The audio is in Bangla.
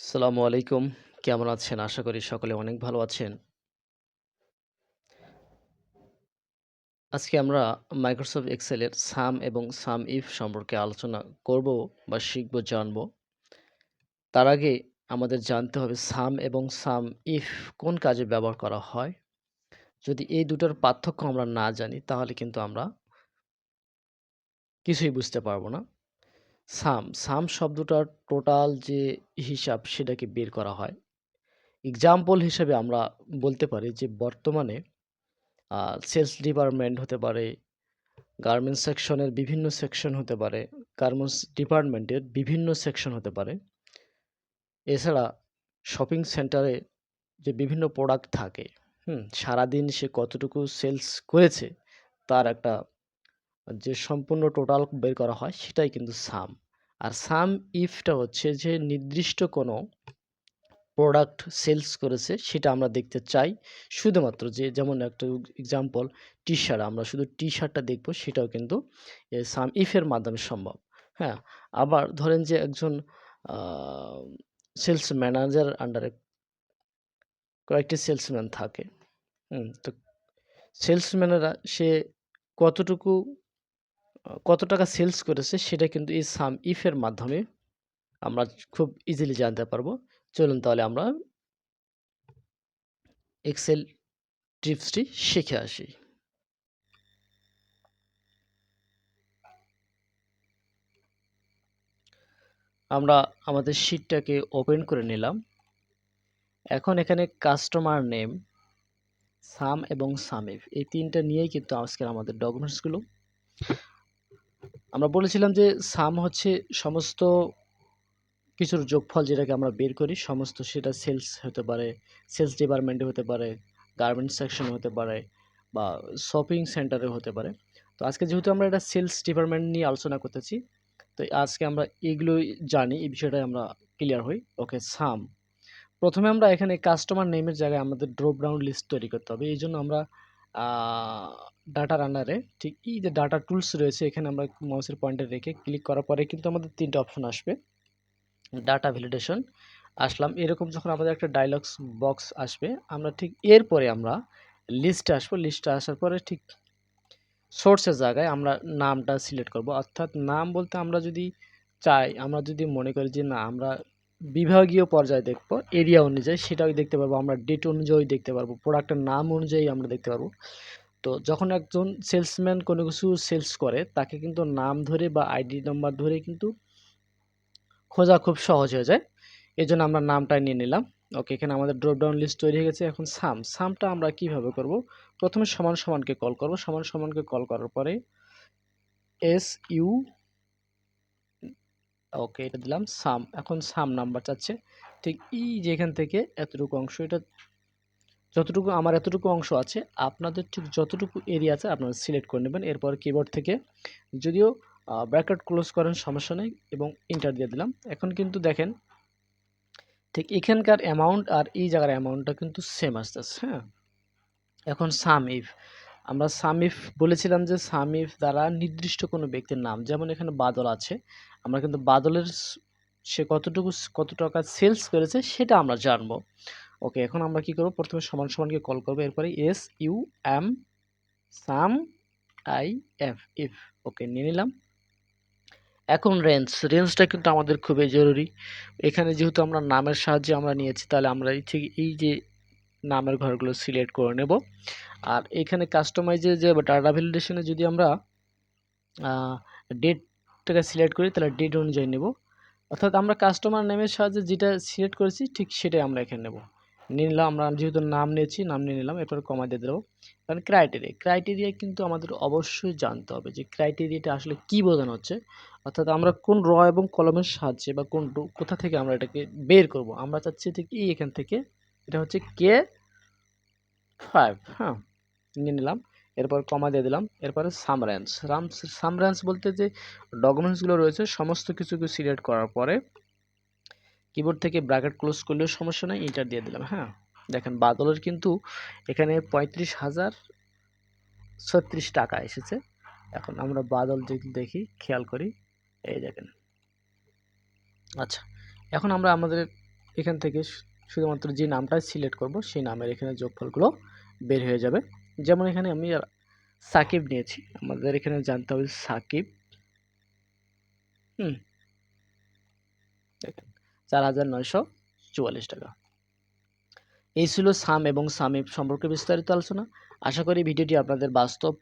আসসালামু আলাইকুম। কেমন আছেন? আশা করি সকলে অনেক ভালো আছেন। আজকে আমরা Microsoft Excel এর সাম এবং সাম ইফ সম্পর্কে আলোচনা করব বা শিখব, জানব। তার আগে আমাদের জানতে হবে সাম এবং সাম ইফ কোন কাজে ব্যবহার করা হয়। যদি এই দুটোর পার্থক্য আমরা না জানি তাহলে কিন্তু আমরা কিছুই বুঝতে পারব না। সাম শব্দটার টোটাল যে হিসাব সেটাকে বের করা হয়। এক্সাম্পল হিসেবে আমরা বলতে পারি যে বর্তমানে সেলস ডিপার্টমেন্ট হতে পারে, গার্মেন্টস সেকশনের বিভিন্ন সেকশন হতে পারে, গার্মেন্টস ডিপার্টমেন্টের বিভিন্ন সেকশন হতে পারে। এছাড়া শপিং সেন্টারে যে বিভিন্ন প্রোডাক্ট থাকে, সারাদিন সে কতটুকু সেলস করেছে তার একটা যে সম্পূর্ণ টোটাল বের করা হয় সেটাই কিন্তু সাম। আর সাম ইফটা হচ্ছে যে নির্দিষ্ট কোনো প্রোডাক্ট সেলস করেছে সেটা আমরা দেখতে চাই। শুধুমাত্র যে যেমন একটা এক্সাম্পল টি-শার্ট, আমরা শুধু টি-শার্টটা দেখব সেটাও কিন্তু সাম ইফ এর মাধ্যমে সম্ভব। হ্যাঁ? আবার ধরেন যে একজন আ সেলস ম্যানেজার আন্ডারে কয়েকটি সেলসম্যান থাকে। তো সেলসম্যানেরা সে কতটুকু কত টাকা সেলস করেছে সেটা কিন্তু এই সাম ইফ এর মাধ্যমে আমরা খুব ইজিলি জানতে পারবো। চলুন তাহলে আমরা এক্সেল টিপসটি শিখে আসি। আমরা আমাদের শিটটাকে ওপেন করে নিলাম। এখন এখানে কাস্টমার নেম, সাম এবং সামিফ এই ৩ টা নিয়েই কিন্তু আজকের আমাদের ডকুমেন্টসগুলো। আমরা বলেছিলাম যে সাম হচ্ছে সমস্ত কিছুর যোগফল যেটাকে আমরা বের করি, সমস্ত সেটা সেলস হতে পারে, সেলস ডিপার্টমেন্টে হতে পারে, গার্মেন্টস সেকশনে হতে পারে বা শপিং সেন্টারে হতে পারে। তো আজকে যেহেতু আমরা এটা সেলস ডিপার্টমেন্ট নিয়ে আলোচনা করতেছি, তো আজকে আমরা এগুলোই জানি, এই বিষয়টাই আমরা ক্লিয়ার হই। ওকে, সাম। প্রথমে আমরা এখানে কাস্টমার নেমের জায়গায় আমাদের ড্রপ ডাউন লিস্ট তৈরি করতে হবে। এইজন্য আমরা আ ডাটা রানারে ঠিক এই যে ডাটা টুলস রয়েছে এখানে আমরা মাউসের পয়েন্টার রেখে ক্লিক করার পরে কিন্তু আমাদের ৩ টা অপশন আসবে। ডাটা ভ্যালিডেশন আসলাম। এরকম যখন আমাদের একটা ডায়ালগস বক্স আসবে, আমরা ঠিক এরপরে আমরা লিস্টে আসবো। লিস্টে আসার পরে ঠিক সোর্সের জায়গায় আমরা নামটা সিলেক্ট করব। অর্থাৎ নাম বলতে আমরা যদি চাই, আমরা যদি মনে করি যে না আমরা বিভাগীয় পর্যায়ে দেখব, এরিয়া অনুযায়ী সেটাও দেখতে পারবো, আমরা ডেট অনুযায়ী দেখতে পারবো, প্রোডাক্টের নাম অনুযায়ী আমরা দেখতে পারবো। তো যখন একজন সেলসম্যান কোনো কিছু সেলস করে তাকে কিন্তু নাম ধরে বা আইডি নাম্বার ধরে কিন্তু খোঁজা খুব সহজ হয়ে যায়। এজন্য আমরা নামটা নিয়ে নিলাম। ওকে, এখানে আমাদের ড্রপ ডাউন লিস্ট তৈরি হয়ে গেছে। এখন সামটা আমরা কিভাবে করব? প্রথমে সমান সমানকে কল করব। সমান সমানকে কল করার পরে এসইউ, ওকে এটা দিলাম সাম। এখন সাম নাম্বার চাচ্ছে। ঠিক এই যে এখান থেকে এতটুকু অংশ, এটা যতটুকু আমার এতটুকু অংশ আছে, আপনাদের ঠিক যতটুকু এরিয়া আছে আপনারা সিলেক্ট করে নেবেন। এরপর কিবোর্ড থেকে যদিও ব্র্যাকেট ক্লোজ করেন সমস্যা নেই এবং এন্টার দিয়ে দিলাম। এখন কিন্তু দেখেন ঠিক এখানকার অ্যামাউন্ট আর এই জায়গার অ্যামাউন্টটা কিন্তু সেম আসতেছে, হ্যাঁ? এখন সাম ইফ, আমরা সাম ইফ বলেছিলাম যে সাম ইফ দ্বারা নির্দিষ্ট কোনো ব্যক্তির নাম, যেমন এখানে বাদল আছে, আমরা কিন্তু বাদলের সে কত টাকা সেলস করেছে সেটা আমরা জানবো। ওকে, এখন আমরা কি করব? প্রথমে সমান সমানকে কল করব, এরপরে S U M sum I F if, okay নিয়ে নিলাম। এখন রেঞ্জটা কিন্তু আমাদের খুবই জরুরি। এখানে যেহেতু আমরা নামের সাহায্যে আমরা নিয়েছি, তাহলে আমরা ঠিক এই যে নামের ঘরগুলো সিলেক্ট করে নেব। আর এখানে কাস্টমাইজে যে ডাটা ভ্যালিডেশনে যদি আমরা ডেটটাকে সিলেক্ট করি তাহলে ডেট অনুযায়ী নেব। অর্থাৎ আমরা কাস্টমার নেমের সাহায্যে যেটা সিলেক্ট করেছি ঠিক সেটাই আমরা এখানে নেব। নিয়ে নিলাম, আমরা যেহেতু নাম নিয়েছি নাম নিয়ে নিলাম, এরপর কমা দিয়ে দেবো। কারণ ক্রাইটেরিয়া কিন্তু আমাদের অবশ্যই জানতে হবে যে ক্রাইটেরিয়াটা আসলে কি বোঝানো হচ্ছে। অর্থাৎ আমরা কোন র এবং কলমের সাহায্যে বা কোথা থেকে আমরা এটাকে বের করব। আমরা চাচ্ছি ঠিক এখান থেকে, এটা হচ্ছে K5, হ্যাঁ? নিয়ে নিলাম, এরপর কমা দিয়ে দিলাম, এরপরে সামরান্স বলতে যে ডকুমেন্টসগুলো রয়েছে সমস্ত কিছুকে সিলেক্ট করার পরে কিবোর্ড থেকে ব্র্যাকেট ক্লোজ করলেও সমস্যা নেই, এন্টার দিয়ে দিলাম, হ্যাঁ? দেখেন বাদলের কিন্তু এখানে 35,036 টাকা এসেছে। এখন আমরা বাদল যদি দেখি, খেয়াল করি, এই দেখেন। আচ্ছা, এখন আমরা আমাদের এখান থেকে শুধুমাত্র যে নামটা সিলেক্ট করব সেই নামের এখানে যোগফলগুলো বের হয়ে যাবে। যেমন এখানে আমি সাকিব নিয়েছি, আমাদের এখানে জানতে হবে সাকিব, দেখেন 4,944 টাকা। এই ছিল সাম এবং সামিপ সম্পর্কে বিস্তারিত আলোচনা। আশা করি ভিডিওটি আপনাদের বাস্তব